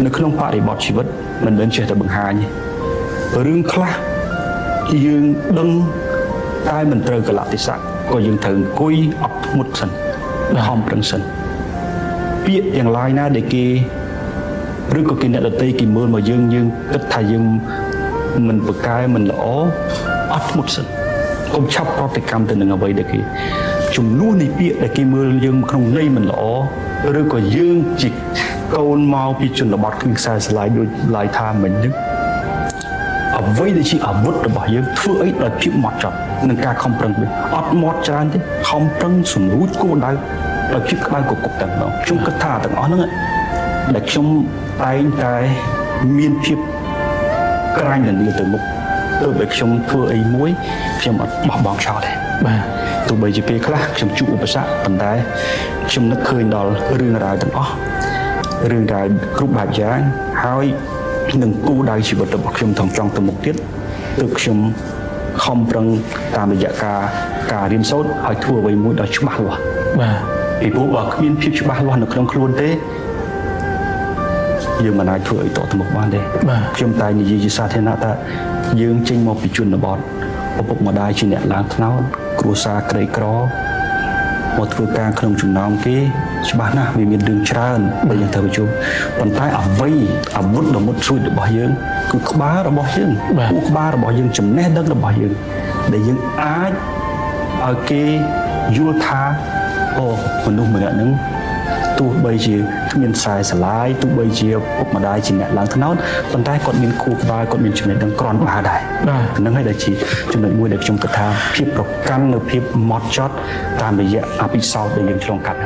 នៅក្នុងបរិបទជីវិតមិនមែនចេះតែបង្ហាញរឿងខ្លះយើងដឹងតែមិនត្រូវកលៈទេសៈក៏យើងត្រូវអង្គុយអត់ធ្មត់សិនខំប្រឹងសិនពាក្យទាំងឡាយណាដែលគេឬក៏គេអ្នកដទៃគេមើលមកយើងគិតថាយើងមិនប្រកែមិនល្អអត់ធ្មត់សិនកុំឆាប់ប្រតិកម្មទៅនឹងអ្វីដែលគេជំនួសនៃពាក្យដែលគេមើលយើងក្នុងន័យមិនល្អឬក៏យើងជាកូនមកពីជនបទគ្មានខ្សែស្រឡាយដូចឡាយថាមិញហ្នឹងអ្វីដែលជាអាវុធរបស់យើងធ្វើអីដោយភាពហ្មត់ចត់នឹងការខំប្រឹងវិញអត់ហ្មត់ច្រើនទេខំប្រឹងសម្រួចគោលដៅដោយភាពក្តៅគគុកតែម្ដងខ្ញុំគិតថាទាំងអស់ហ្នឹងដែលខ្ញុំតែងតែមានភាពក្រាញ់នានាទៅមុខទើបតែខ្ញុំធ្វើអីមួយខ្ញុំអត់បោះបង់ចោលទេបាទទោះបីជាពេលខ្លះខ្ញុំជួបឧបសគ្គប៉ុន្តែខ្ញុំនឹកឃើញដល់រឿងរ៉ាវទាំងអស់រឿងរ៉ាវគ្រប់បែបយ៉ាងហើយនឹងគោលដៅជីវិតរបស់ខ្ញុំថងចង់ទៅមុខទៀតទើបខ្ញុំខំប្រឹងតាមរយៈការរៀនសូត្រហើយធ្វើអ្វីមួយដល់ច្បាស់លាស់បាទពីព្រោះបើគ្មានភាពច្បាស់លាស់នៅក្នុងខ្លួនទេយើងមិនអាចធ្វើអីតទៅមុខបានទេខ្ញុំតែនិយាយជាសាធារណៈថាយើងចេញមកពីជនបទឪពុកម្ដាយជាអ្នកឡើងថ្នោតគ្រួសារក្រីក្រមកធ្វើការក្នុងចំណោមគេច្បាស់ណាស់វាមានរឿងច្រើនដែលយើងត្រូវប្រជុំប៉ុន្តែអ្វីអាវុធដ៏មុតស្រួចរបស់យើងគឺក្បាលរបស់យើងពួកក្បាលរបស់យើងចំណេះដឹងរបស់យើងដែលយើងអាចឲ្យគេយល់ថាអូមនុស្សម្នាក់ហ្នឹងទោះបីជាគ្មានខ្សែស្រឡាយទោះបីជាពុកម្ដាយជាអ្នកឡើងថ្នោតប៉ុន្តែគាត់មានខួរក្បាលគាត់មានចំណេះដឹងគ្រាន់បើដែរហ្នឹងហើយដែលជាចំណុចមួយដែលខ្ញុំគិតថាភាពប្រកាន់នៅភាពហ្មត់ចត់តាមរយៈអភិសោតន៍ដែលយើងឆ្លងកាត់